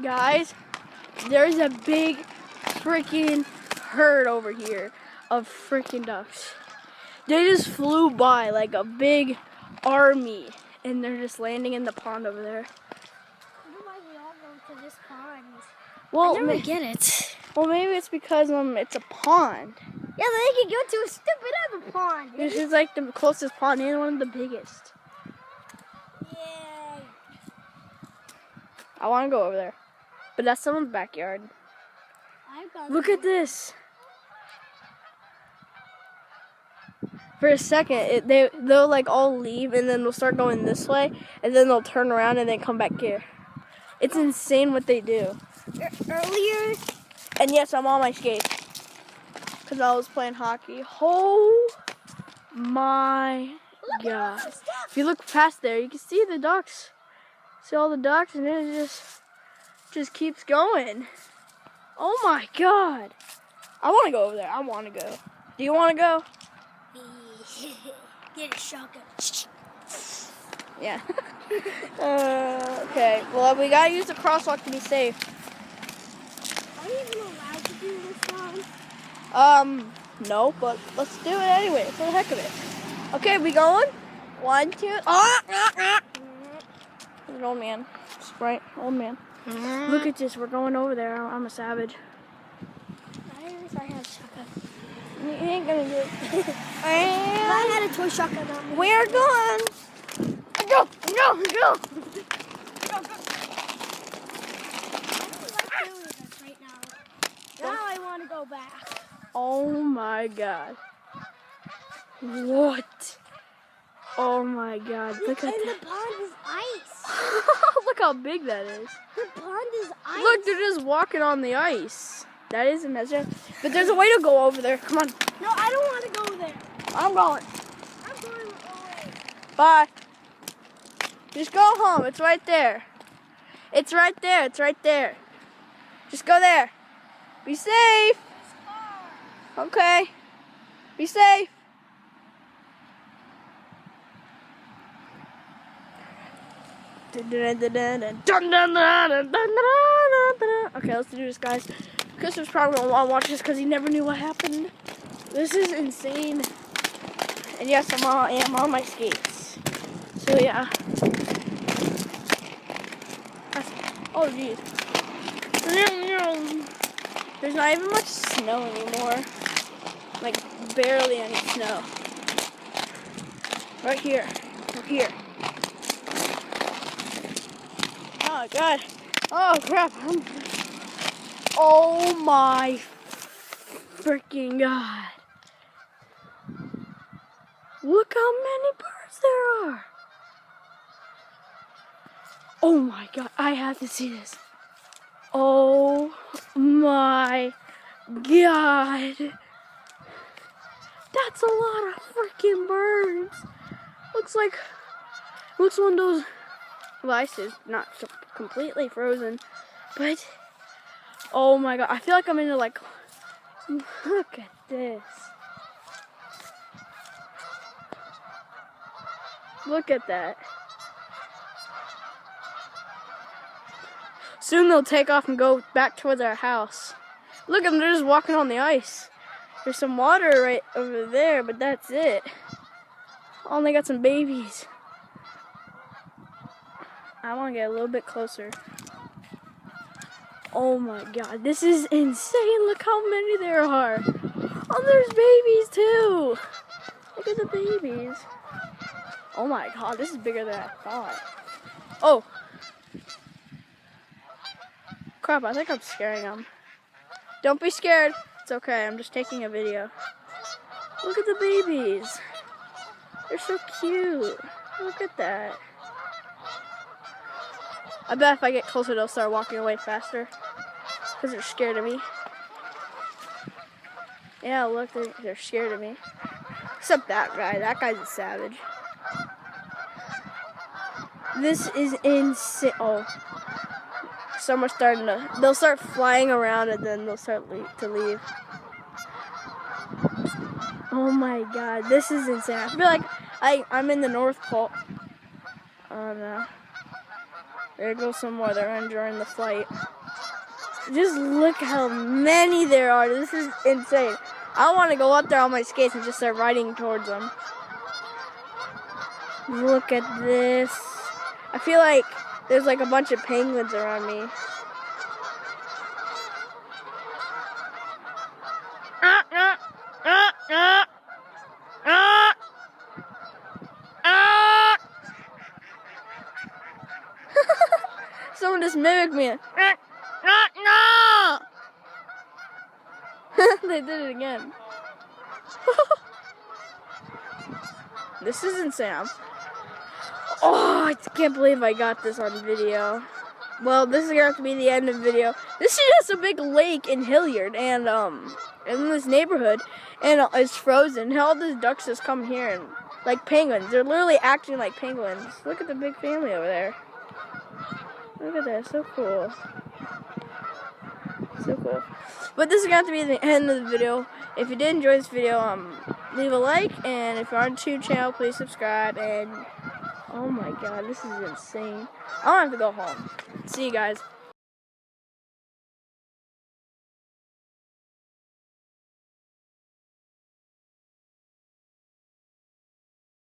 Guys, there's a big freaking herd over here of freaking ducks. They just flew by like a big army, and they're just landing in the pond over there. Why we all go to this pond? Well, I never get it. Well, maybe it's because it's a pond. Yeah, they can go to a stupid other pond. This is like the closest pond and one of the biggest. Yay! I want to go over there, but that's someone's backyard. Look at this. For a second, they'll like all leave, and then they'll start going this way, and then they'll turn around and then come back here. It's insane what they do. Earlier. And yes, I'm on my skates because I was playing hockey. Oh my God! If you look past there, you can see the ducks. See all the ducks, and then it just keeps going. Oh my God! I want to go over there. I want to go. Do you want to go? Get a shotgun. Yeah. Okay. Well, we gotta use the crosswalk to be safe. Are you even allowed to do this one? No, but let's do it anyway for the heck of it. Okay, we going? 1, 2. There's an old man. Right, old man. Look at this. We're going over there. I'm a savage. I have a shotgun. You ain't gonna do it. I had a toy shotgun on me. We're going. Go, go, go. Right now I want to go back. Oh my God. What? Oh my God. Look at that. The pond is ice. Look how big that is. The pond is ice. Look, they're just walking on the ice. That is amazing. But there's a way to go over there. Come on. No, I don't want to go there. I'm going. I'm going away. Bye. Just go home. It's right there. It's right there. It's right there. Just go there. Be safe. Okay. Be safe. Okay, let's do this, guys. Christopher's probably gonna want to watch this because he never knew what happened. This is insane. And yes, I am on my skates. So yeah. Oh geez. There's not even much snow anymore. Like barely any snow. Right here. We're here. Oh God. Oh crap. Oh my freaking God. Look how many birds there are. Oh my God. I have to see this. Oh my God. That's a lot of freaking birds. Looks one of those. Well, ice is not completely frozen, but oh my God, I feel like I'm into like, look at this. Look at that. Soon they'll take off and go back towards our house. Look at them, they're just walking on the ice. There's some water right over there, but that's it. Oh, and they got some babies. I want to get a little bit closer. Oh my God, this is insane. Look how many there are. Oh, there's babies too. Look at the babies. Oh my God, this is bigger than I thought. Oh. Crap, I think I'm scaring them. Don't be scared. It's okay, I'm just taking a video. Look at the babies. They're so cute. Look at that. I bet if I get closer, they'll start walking away faster. Because they're scared of me. Yeah, look, they're scared of me. Except that guy. That guy's a savage. This is insane. Oh. Someone's starting to... They'll start flying around and then they'll start to leave. Oh my God. This is insane. I feel like I'm in the North Pole. Oh no. There goes some more. They're enjoying the flight. Just look how many there are. This is insane. I want to go up there on my skates and just start riding towards them. Look at this. I feel like there's like a bunch of penguins around me. Someone just mimicked me. They did it again. This is insane. Oh, I can't believe I got this on video. Well, this is gonna have to be the end of the video. This is just a big lake in Hilliard, and in this neighborhood, and it's frozen. All these ducks just come here and like penguins. They're literally acting like penguins. Look at the big family over there. Look at that, so cool. So cool. But this is going to be the end of the video. If you did enjoy this video, leave a like, and if you're on the YouTube channel, please subscribe. And oh my god, this is insane. I don't have to go home. See you guys.